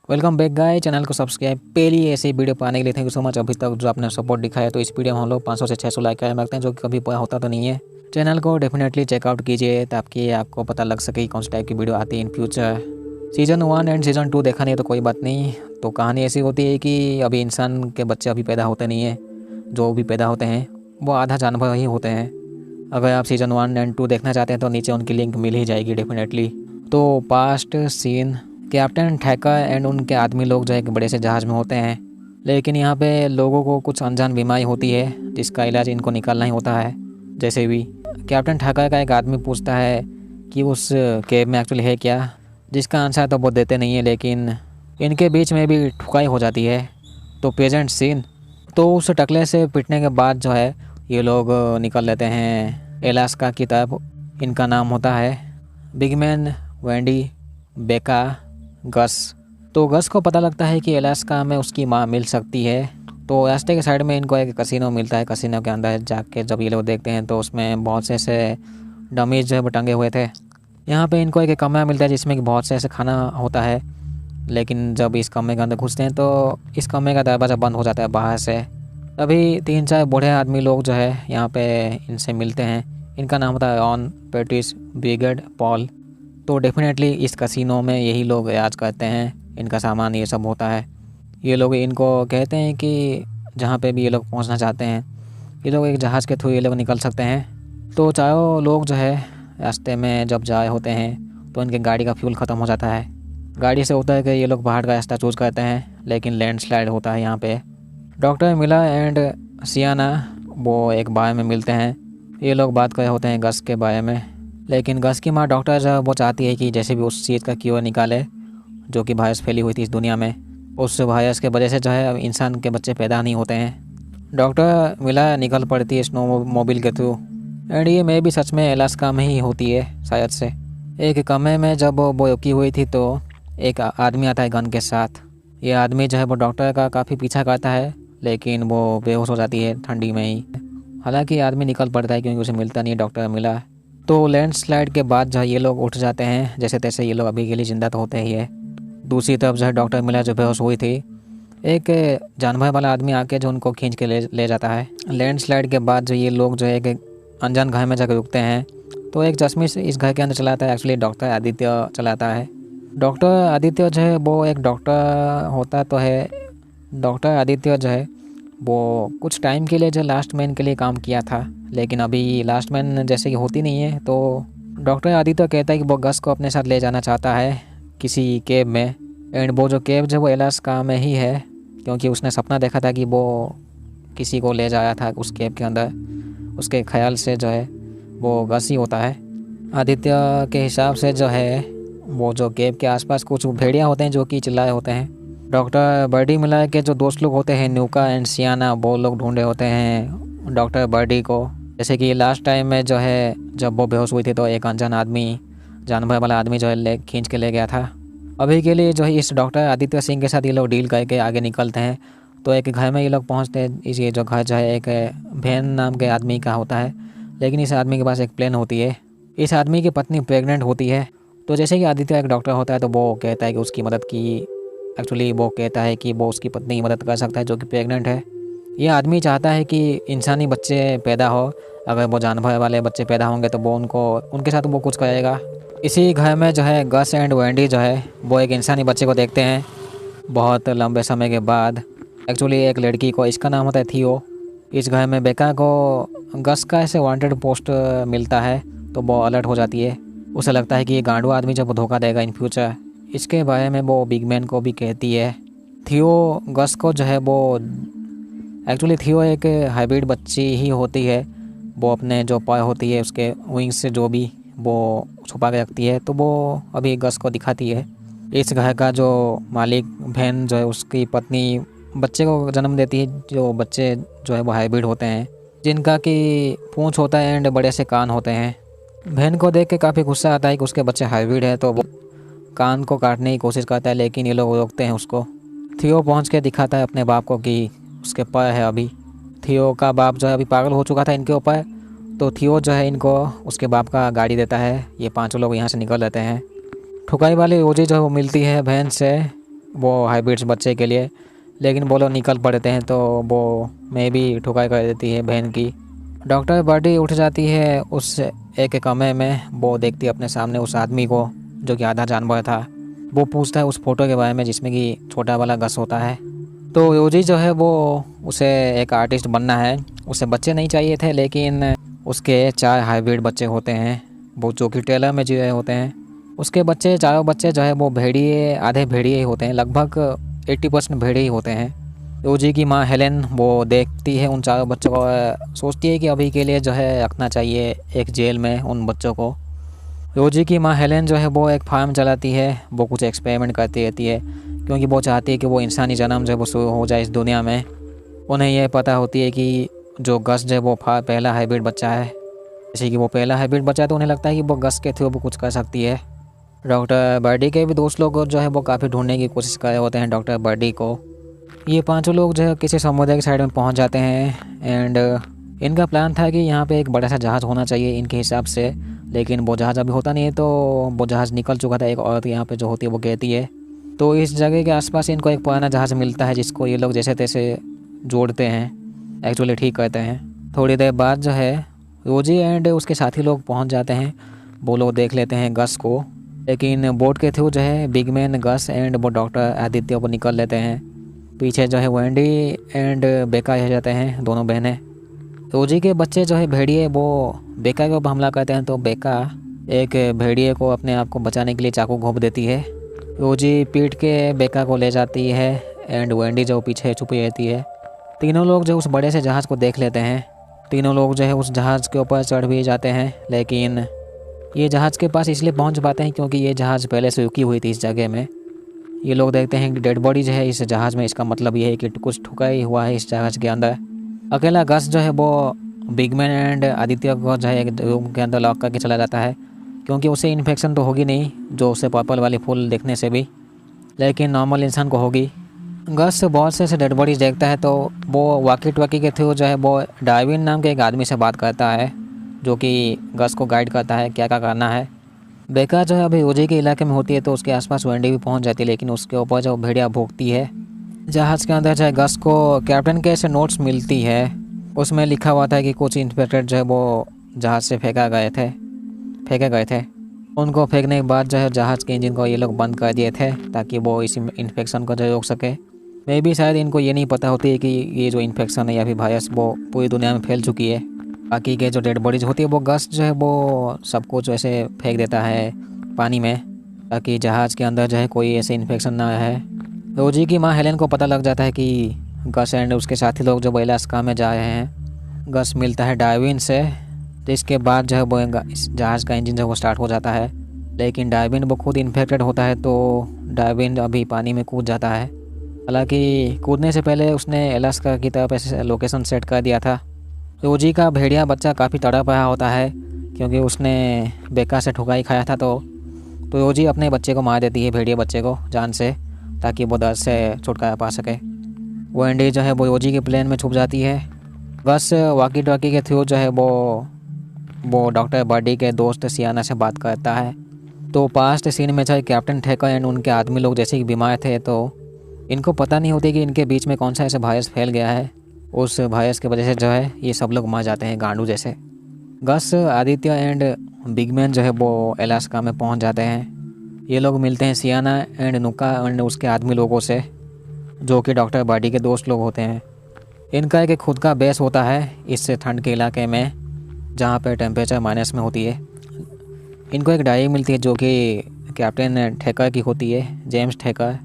Welcome back guys, channel को subscribe पहली ऐसी वीडियो पाने के लिए थैंक यू सो मच। अभी तक जो आपने सपोर्ट दिखाया तो इस वीडियो में हम लोग 500 से 600 लाइक आए मांगते हैं, जो कि कभी पूरा होता तो नहीं है। चैनल को डेफिनेटली चेकआउट कीजिए ताकि आपको पता लग सके कौन सी टाइप की वीडियो आती है in future. Season 1 and season 2 देखा नहीं तो कोई बात नहीं। तो कहानी ऐसी होती है कि अभी इंसान के बच्चे अभी पैदा होते नहीं हैं, जो भी पैदा होते हैं वो आधा जानवर ही होते हैं। अगर आप सीज़न 1 एंड 2 देखना चाहते हैं तो नीचे उनकी लिंक मिल ही जाएगी डेफिनेटली। तो पास्ट सीन, कैप्टन ठैकर एंड उनके आदमी लोग जो एक बड़े से जहाज़ में होते हैं, लेकिन यहाँ पे लोगों को कुछ अनजान बीमारी होती है जिसका इलाज इनको निकालना ही होता है। जैसे भी कैप्टन ठैकर का एक आदमी पूछता है कि उस केब में एक्चुअली है क्या, जिसका आंसर तो वो देते नहीं है, लेकिन इनके बीच में भी ठुकाई हो जाती है। तो प्रेजेंट सीन, तो उस टकले से पिटने के बाद जो है ये लोग निकल लेते हैं अलास्का की तरफ। इनका नाम होता है बिगमैन, वेंडी, बेका, गस। तो गस को पता लगता है कि अलास्का में उसकी माँ मिल सकती है। तो रास्ते के साइड में इनको एक कसिनो मिलता है। कसिनो के अंदर जाके जब ये लोग देखते हैं तो उसमें बहुत से ऐसे डमीज जो है वो टंगे हुए थे। यहाँ पे इनको एक कमरा मिलता है जिसमें कि बहुत से ऐसे खाना होता है, लेकिन जब इस कमरे के अंदर घुसते हैं तो इस कमरे का दरवाज़ा बंद हो जाता है बाहर से। तभी 3-4 बूढ़े आदमी लोग जो है यहाँ पे इनसे मिलते हैं। इनका नाम होता है रॉन, पैट्रिस, ब्रिगेड, पॉल। तो डेफिनेटली इस कसिनो में यही लोग इलाज करते हैं, इनका सामान ये सब होता है। ये लोग इनको कहते हैं कि जहाँ पे भी ये लोग पहुँचना चाहते हैं ये लोग एक जहाज़ के थ्रू ये लोग निकल सकते हैं। तो चारों लोग जो है रास्ते में जब जा रहे होते हैं तो इनके गाड़ी का फ्यूल ख़त्म हो जाता है। गाड़ी से उतर के ये लोग बाहर का रास्ता चूज़ करते हैं, लेकिन लैंडस्लाइड होता है यहाँ पे। डॉक्टर मिला एंड सियाना वो एक बारे में मिलते हैं। ये लोग बात कर रहे होते हैं गस के बारे में, लेकिन गस की माँ डॉक्टर जो वो चाहती है कि जैसे भी उस चीज़ का क्योर निकाले जो कि वायरस फैली हुई थी इस दुनिया में। उस वायरस के वजह से जो है अब इंसान के बच्चे पैदा नहीं होते हैं। डॉक्टर मिला निकल पड़ती है स्नो मोबिल के थ्रू, एंड ये मैं भी सच में अलास्का में ही होती है शायद से। एक कमरे में जब वो रुकी हुई थी तो एक आदमी आता है गन के साथ। ये आदमी जो है वो डॉक्टर का काफ़ी पीछा करता है, लेकिन वो बेहोश हो जाती है ठंडी में ही। हालांकि आदमी निकल पड़ता है क्योंकि उसे मिलता नहीं डॉक्टर मिला। तो लैंडस्लाइड के बाद जो है ये लोग उठ जाते हैं जैसे तैसे। ये लोग अभी के लिए ज़िंदा तो होते ही है। दूसरी तरफ जो है डॉक्टर मिला जो बेहोश हुई थी, एक जानवर वाला आदमी आके जो उनको खींच के ले जाता है। लैंडस्लाइड के बाद जो ये लोग जो है एक अनजान घर में जाकर रुकते हैं। तो एक चश्मे से इस घर के अंदर चलाता है, एक्चुअली डॉक्टर आदित्य चलाता है। डॉक्टर आदित्य जो है वो एक डॉक्टर होता तो है। डॉक्टर आदित्य जो है वो कुछ टाइम के लिए जो लास्ट मैन के लिए काम किया था, लेकिन अभी लास्ट मैन जैसे कि होती नहीं है। तो डॉक्टर आदित्य कहता है कि वो गस को अपने साथ ले जाना चाहता है किसी केब में, एंड वो जो केब जो वो अलास्का में ही है, क्योंकि उसने सपना देखा था कि वो किसी को ले जाया था उस केब के अंदर। उसके ख्याल से जो है वो गस ही होता है। आदित्य के हिसाब से जो है वो जो केब के आसपास कुछ भेड़िया होते हैं जो कि चिल्लाए होते हैं। डॉक्टर बर्डी मिला के जो दोस्त लोग होते हैं न्यूका एंड सियाना, वो लोग ढूंढे होते हैं डॉक्टर बर्डी को। जैसे कि लास्ट टाइम में जो है जब वो बेहोश हुई थी तो एक अनजान आदमी, जानवर वाला आदमी जो है खींच के ले गया था। अभी के लिए जो है इस डॉक्टर आदित्य सिंह के साथ ये लोग डील करके आगे निकलते हैं। तो एक घर में ये लोग पहुंचते हैं। ये जो घर जो है एक भेन नाम के आदमी का होता है, लेकिन इस आदमी के पास एक प्लेन होती है। इस आदमी की पत्नी प्रेग्नेंट होती है। तो जैसे कि आदित्य एक डॉक्टर होता है तो वो कहता है कि उसकी मदद की, एक्चुअली वो कहता है कि वो उसकी पत्नी की मदद कर सकता है जो कि प्रेग्नेंट है। ये आदमी चाहता है कि इंसानी बच्चे पैदा हो, अगर वो जानवर वाले बच्चे पैदा होंगे तो वो उनके साथ वो कुछ करेगा। इसी घर में जो है गस एंड वेंडी जो है वो एक इंसानी बच्चे को देखते हैं बहुत लंबे समय के बाद। एक्चुअली एक लड़की को, इसका नाम होता है थियो। इस घर में बेका को गस का ऐसे वांटेड पोस्ट मिलता है तो वो अलर्ट हो जाती है। उसे लगता है कि ये गांडू आदमी जब वो धोखा देगा इन फ्यूचर। इसके बारे में वो बिगमैन को भी कहती है। थियो गस को जो है वो, एक्चुअली थियो एक हाइब्रिड बच्ची ही होती है। वो अपने जो पॉय होती है उसके विंग्स से जो भी वो छुपा के रखती है, तो वो अभी गस को दिखाती है। इस घर का जो मालिक बहन जो है उसकी पत्नी बच्चे को जन्म देती है। जो बच्चे जो है वो हाइब्रिड होते हैं जिनका कि पूंछ होता है एंड बड़े से कान होते हैं। बहन को देख के काफ़ी गुस्सा आता है कि उसके बच्चे हाइब्रिड है, तो वो कान को काटने की कोशिश करता है, लेकिन ये लोग रोकते हैं उसको। थियो पहुंच के दिखाता है अपने बाप को कि उसके पैर है। अभी थियो का बाप जो है अभी पागल हो चुका था इनके ऊपर। तो थियो जो है इनको उसके बाप का गाड़ी देता है। ये 5 लोग यहाँ से निकल लेते हैं। ठुकाई वाली रोजी जो वो मिलती है बहन से, वो हाइब्रिड्स बच्चे के लिए, लेकिन वो लोग निकल पड़ते हैं तो वो मैं भी ठुकाई कर देती है बहन की। डॉक्टर बर्डी उठ जाती है उस एक कमरे में। वो देखती है अपने सामने उस आदमी को जो कि आधा जानवर था। वो पूछता है उस फोटो के बारे में जिसमें कि छोटा वाला गस होता है। तो योजी जो है वो उसे एक आर्टिस्ट बनना है। उसे बच्चे नहीं चाहिए थे, लेकिन उसके 4 हाइब्रिड बच्चे होते हैं वो जो कि टेलर में जिए होते हैं। उसके बच्चे चारों बच्चे जो है वो भेड़िए, आधे भेड़िए ही होते हैं, लगभग 80% भेड़िए ही होते हैं। योजी की माँ हेलेन वो देखती है उन चारों बच्चों को, सोचती है कि अभी के लिए जो है रखना चाहिए एक जेल में उन बच्चों को। योजी की माँ हेलेन जो है वो एक फार्म चलाती है। वो कुछ एक्सपेरिमेंट करती रहती है क्योंकि वो चाहती है कि वो इंसानी जन्म जो है वो शुरू हो जाए इस दुनिया में। उन्हें यह पता होती है कि जो गस जो है वो पहला हाइब्रिड बच्चा है। जैसे कि वो पहला हाइब्रिड बच्चा है तो उन्हें लगता है कि वो गस के थ्रू वो कुछ कर सकती है। डॉक्टर बर्डी के भी दोस्त लोग जो है वो काफ़ी ढूंढने की कोशिश कर रहे होते हैं डॉक्टर बर्डी को। ये पांचों लोग जो है किसी समुद्र के साइड में पहुंच जाते हैं एंड इनका प्लान था कि यहाँ पे एक बड़ा सा जहाज़ होना चाहिए इनके हिसाब से, लेकिन वो जहाज़ अभी होता नहीं है। तो वो जहाज़ निकल चुका था। एक औरत यहाँ पे जो होती है वो कहती है। तो इस जगह के आसपास इनको एक पुराना जहाज़ मिलता है जिसको ये लोग जैसे तैसे जोड़ते हैं, एक्चुअली ठीक करते हैं। थोड़ी देर बाद जो है रोजी एंड उसके साथी लोग पहुँच जाते हैं। वो लोग देख लेते हैं गस को, लेकिन बोट के थ्रू जो है बिगमैन, गस एंड वो डॉक्टर आदित्य वो निकल लेते हैं। पीछे जो है वेंडी एंड बेका रह जाते हैं, दोनों बहनें। रोजी के बच्चे जो है भेड़िए वो बेका के ऊपर हमला करते हैं। तो बेका एक भेड़िए को अपने आप को बचाने के लिए चाकू घोंप देती है। रोजी पीट के बेका को ले जाती है एंड वेंडी जो पीछे छुपी रहती है। तीनों लोग जो उस बड़े से जहाज़ को देख लेते हैं। तीनों लोग जो है उस जहाज़ के ऊपर चढ़ भी जाते हैं, लेकिन ये जहाज़ के पास इसलिए पहुंच पाते हैं क्योंकि ये जहाज़ पहले से रुकी हुई थी इस जगह में। ये लोग देखते हैं कि डेड बॉडी जो है इस जहाज़ में, इसका मतलब ये है कि कुछ ठुकाई हुआ है इस जहाज़ के अंदर। अकेला गस जो है वो बिगमैन एंड आदित्य को जो है एक रूम के अंदर लॉक करके चला जाता है क्योंकि उसे इन्फेक्शन तो होगी नहीं जो उसे पर्पल वाली फूल देखने से भी, लेकिन नॉर्मल इंसान को होगी। गस बहुत से डेड बॉडीज देखता है तो वो वाकी टॉकी के थ्रू जो है वो डार्विन नाम के एक आदमी से बात करता है जो कि गस को गाइड करता है क्या क्या करना है। बेका जो है अभी रोजी के इलाके में होती है तो उसके आसपास वेंडी भी पहुंच जाती है, लेकिन उसके ऊपर जो भेड़िया भोंकती है। जहाज़ के अंदर जो है गस को कैप्टन के ऐसे नोट्स मिलती है। उसमें लिखा हुआ था कि कुछ इंस्पेक्टर जो है वो जहाज़ से फेंके गए थे। उनको फेंकने के बाद जो है जहाज़ के इंजन को ये लोग बंद कर दिए थे ताकि वो इस इन्फेक्शन को जो है रोक सके। मे भी शायद इनको ये नहीं पता होती है कि ये जो इन्फेक्शन है या फिर वायरस वो पूरी दुनिया में फैल चुकी है। बाकी के जो डेड बॉडीज होती है वो गस जो है वो सबको जो ऐसे फेंक देता है पानी में ताकि जहाज़ के अंदर जो है कोई ऐसे इन्फेक्शन ना है। रोजी की माँ हेलेन को पता लग जाता है कि गस एंड उसके साथी लोग जो अलास्का में जा रहे हैं। गस मिलता है डार्विन से, जिसके बाद जो है वो इस जहाज़ का इंजन जो है वो स्टार्ट हो जाता है, लेकिन डार्विन वो खुद इन्फेक्टेड होता है तो डार्विन अभी पानी में कूद जाता है। हालांकि कूदने से पहले उसने अलास्का की तरफ ऐसे लोकेशन सेट कर दिया था। रोजी का भेड़िया बच्चा काफ़ी तड़प रहा होता है क्योंकि उसने बेका से ठुकाई खाया था। तो रोजी अपने बच्चे को मार देती है, भेड़िया बच्चे को, जान से, ताकि वो दर्द से छुटकारा पा सके। वेंडी जो है वो रोजी के प्लेन में छुप जाती है। बस वाकी टॉकी के थ्रू जो है वो डॉक्टर बर्डी के दोस्त सियाना से बात करता है। तो पास्ट सीन में जो कैप्टन ठेकर एंड उनके आदमी लोग जैसे कि बीमार थे तो इनको पता नहीं होती कि इनके बीच में कौन सा ऐसा वायरस फैल गया है। उस वायरस की वजह से जो है ये सब लोग मर जाते हैं गांडू जैसे। गस, आदित्य एंड बिगमैन जो है वो अलास्का में पहुंच जाते हैं। ये लोग मिलते हैं सियाना एंड नुका एंड उसके आदमी लोगों से जो कि डॉक्टर बर्डी के दोस्त लोग होते हैं। इनका एक खुद का बेस होता है इस ठंड के इलाके में जहाँ पर टेम्परेचर माइनस में होती है। इनको एक डायरी मिलती है जो कि कैप्टन ठेकर की होती है, जेम्स ठेकर।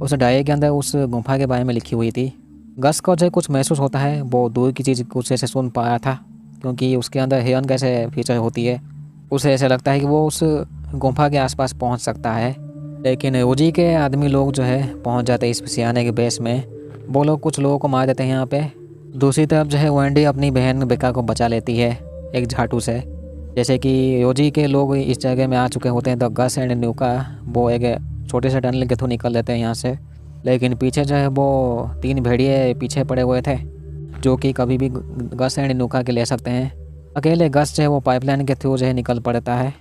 उस डायरी के अंदर उस गुफा के बारे में लिखी हुई थी। गस को जो कुछ महसूस होता है वो दूर की चीज़ कुछ ऐसे सुन पाया था क्योंकि उसके अंदर हिरन कैसे फीचर होती है। उसे ऐसा लगता है कि वो उस गुफा के आसपास पहुंच सकता है, लेकिन रोजी के आदमी लोग जो है पहुंच जाते हैं इस सियाने के बेस में। वो लोग कुछ लोगों को मार देते हैं यहाँ पे। दूसरी तरफ जो है वेंडी अपनी बहन बेका को बचा लेती है एक झाटू से। जैसे कि रोजी के लोग इस जगह में आ चुके होते हैं तो गस एंड नुका वो एक छोटे से टनल के थ्रू निकल लेते हैं यहाँ से, लेकिन पीछे जो है वो 3 भेड़िए पीछे पड़े हुए थे जो कि कभी भी गस एंड नुका के ले सकते हैं। अकेले गस जो है वो पाइपलाइन के थ्रू जो है निकल पड़ता है।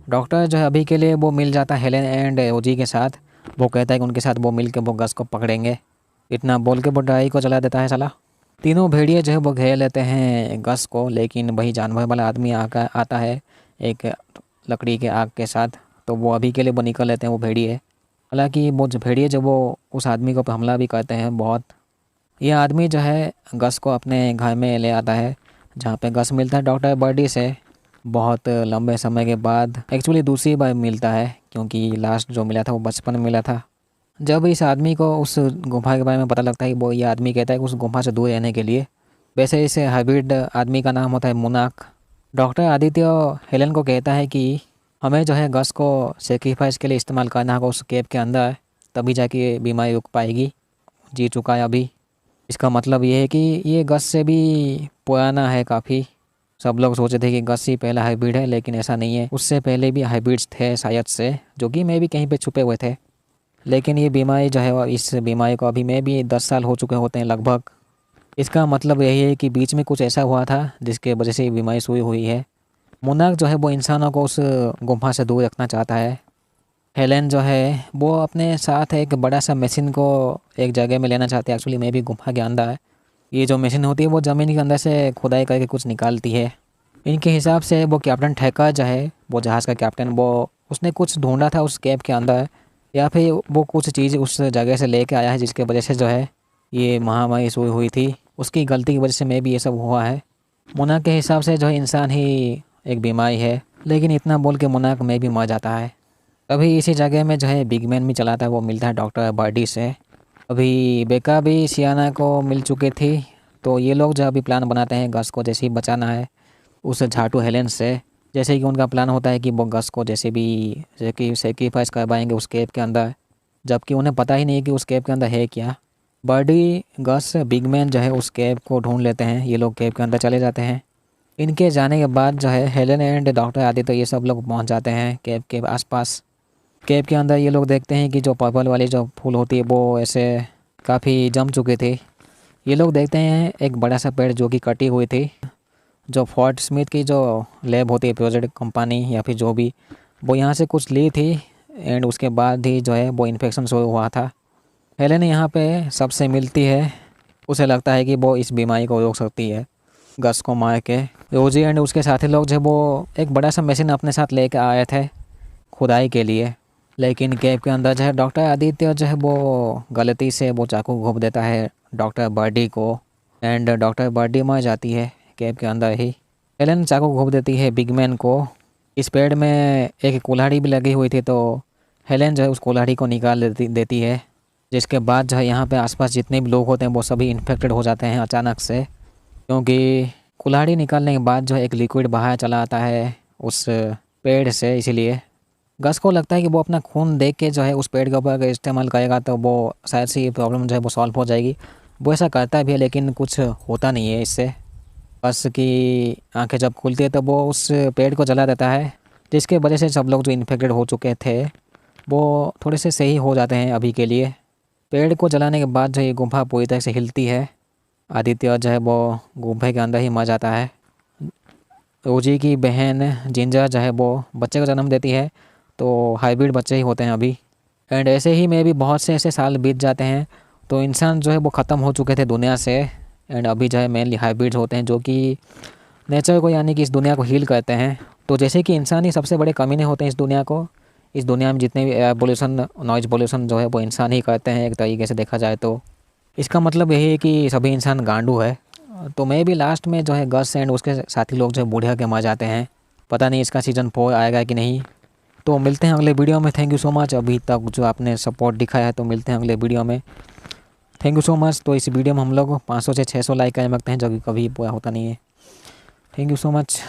डॉक्टर जो है अभी के लिए वो मिल जाता है हेलेन एंड रोजी के साथ। वो कहता है कि उनके साथ वो मिल के वो गस को पकड़ेंगे। इतना बोल के वो ड्राई को जला देता है साला। तीनों भेड़िए जो है वो घेर लेते हैं गस को, लेकिन वही जानवर वाला आदमी आता है एक लकड़ी के आग के साथ, तो वो अभी के लिए वो निकल लेते हैं वो भेड़िए। हालांकि वो जो भेड़िए जो वो उस आदमी को हमला भी करते हैं बहुत। ये आदमी जो है गस को अपने घर में ले आता है, जहाँ पे गस मिलता है डॉक्टर बर्डी से बहुत लंबे समय के बाद। एक्चुअली दूसरी बार मिलता है, क्योंकि लास्ट जो मिला था वो बचपन में मिला था। जब इस आदमी को उस गुफा के बारे में पता लगता है कि वो ये आदमी कहता है कि उस गुफा से दूर रहने के लिए। वैसे इस हाइब्रिड आदमी का नाम होता है मुनाक। डॉक्टर आदित्य हेलन को कहता है कि हमें जो है गस को सेक्रीफाइस के लिए इस्तेमाल करना होगा उस केव के अंदर, तभी जाके ये बीमारी रुक पाएगी। जी चुका है अभी। इसका मतलब ये है कि ये गस से भी पुराना है काफ़ी। सब लोग सोचे थे कि गस ही पहला हाइब्रिड है, लेकिन ऐसा नहीं है। उससे पहले भी हाइब्रिड्स थे शायद से, जो कि मैं भी कहीं पे छुपे हुए थे। लेकिन ये बीमारी जो है, इस बीमारी को अभी में भी 10 साल हो चुके होते हैं लगभग। इसका मतलब यही है कि बीच में कुछ ऐसा हुआ था जिसके वजह से ये बीमारी शुरू हुई है। मुनाक जो है वो इंसानों को उस गुफा से दूर रखना चाहता है। हेलेन जो है वो अपने साथ एक बड़ा सा मशीन को एक जगह में लेना चाहती है। एक्चुअली मैं भी गुफा के अंदर है। ये जो मशीन होती है वो ज़मीन के अंदर से खुदाई करके कुछ निकालती है। इनके हिसाब से वो कैप्टन ठेका जो है, वो जहाज़ का कैप्टन, वो उसने कुछ ढूंढा था उस केव के अंदर, या फिर वो कुछ चीज़ उस जगह से लेके आया है जिसके वजह से जो है ये महामारी शुरू हुई थी। उसकी गलती की वजह से मैं भी ये सब हुआ है। मुनाक के हिसाब से जो है इंसान ही एक बीमारी है, लेकिन इतना बोल के मुनाक में भी मर जाता है। अभी इसी जगह में जो है बिगमैन भी चलाता है, वो मिलता है डॉक्टर बर्डी से। अभी बेका भी सियाना को मिल चुकी थी, तो ये लोग जो अभी प्लान बनाते हैं गस को जैसे ही बचाना है उस झाटू हेलेन से। जैसे कि उनका प्लान होता है कि वो गस को जैसे भी सेक्रीफाइस करवाएंगे उस केव के अंदर, जबकि उन्हें पता ही नहीं कि उस केव के अंदर है क्या। बर्डी, गस, बिगमैन जो है उस केव को ढूंढ लेते हैं। ये लोग केव के अंदर चले जाते हैं। इनके जाने के बाद जो है हेलेन एंड डॉक्टर आदित्य ये सब लोग पहुंच जाते हैं केव के आसपास। केव के अंदर ये लोग देखते हैं कि जो पर्पल वाली जो फूल होती है वो ऐसे काफ़ी जम चुके थे। ये लोग देखते हैं एक बड़ा सा पेड़ जो कि कटी हुई थी, जो फोर्ट स्मिथ की जो लैब होती है, प्रोजेक्ट कंपनी या फिर जो भी, वो यहाँ से कुछ ली थी। एंड उसके बाद ही जो है वो इन्फेक्शन शुरू हुआ था। हेलेन यहाँ पे सबसे मिलती है। उसे लगता है कि वो इस बीमारी को रोक सकती है गस को मार के। रोजी एंड उसके साथी लोग जो वो एक बड़ा सा मशीन अपने साथ लेकर आए थे खुदाई के लिए, लेकिन केव के अंदर जो है डॉक्टर आदित्य जो है वो गलती से वो चाकू घोंप देता है डॉक्टर बर्डी को, एंड डॉक्टर बर्डी मर जाती है केव के अंदर ही। हेलेन चाकू घोंप देती है बिगमैन को। इस पेड़ में एक कुल्हाड़ी भी लगी हुई थी, तो हेलेन जो है उस कुल्हाड़ी को निकाल देती है। जिसके बाद जो है यहाँ पे आसपास जितने भी लोग होते हैं वो सभी इन्फेक्टेड हो जाते हैं अचानक से, क्योंकि कुल्हाड़ी निकालने के बाद जो है एक लिक्विड बाहर चला आता है उस पेड़ से। इसीलिए गस को लगता है कि वो अपना खून देख के जो है उस पेड़ के ऊपर अगर इस्तेमाल करेगा तो वो शायद से ये प्रॉब्लम जो है वो सॉल्व हो जाएगी। वो ऐसा करता भी है, लेकिन कुछ होता नहीं है इससे। गस की आंखें जब खुलती है तो वो उस पेड़ को जला देता है, जिसके वजह से सब लोग जो इन्फेक्टेड हो चुके थे वो थोड़े से सही हो जाते हैं अभी के लिए। पेड़ को जलाने के बाद जो ये गुफा पूरी तरह से हिलती है। आदित्य जो है वो गुफा के अंदर ही मर जाता है। रोजी की बहन जिंजर जो है वो बच्चे को जन्म देती है, तो हाइब्रिड बच्चे ही होते हैं अभी। एंड ऐसे ही में भी बहुत से ऐसे साल बीत जाते हैं, तो इंसान जो है वो ख़त्म हो चुके थे दुनिया से। एंड अभी जो है मेनली हाइब्रिड्स होते हैं जो कि नेचर को, यानी कि इस दुनिया को हील करते हैं। तो जैसे कि इंसान ही सबसे बड़े कमीने होते हैं इस दुनिया में जितने भी एयर पोल्यूशन, नॉइज़ पोल्यूशन जो है वो इंसान ही करते हैं एक तरीके से देखा जाए तो। इसका मतलब यही है कि सभी इंसान गांडू है। तो मैं भी लास्ट में जो है गस एंड उसके साथी लोग जो है बूढ़े के मर जाते हैं। पता नहीं इसका सीज़न 4 आएगा कि नहीं। तो मिलते हैं अगले वीडियो में। थैंक यू सो मच अभी तक जो आपने सपोर्ट दिखाया है। तो मिलते हैं अगले वीडियो में। Thank you so much. तो इस वीडियो में हम लोग 500 से 600 लाइक कर सकते हैं, जो कि कभी पूरा होता नहीं है। Thank you so much.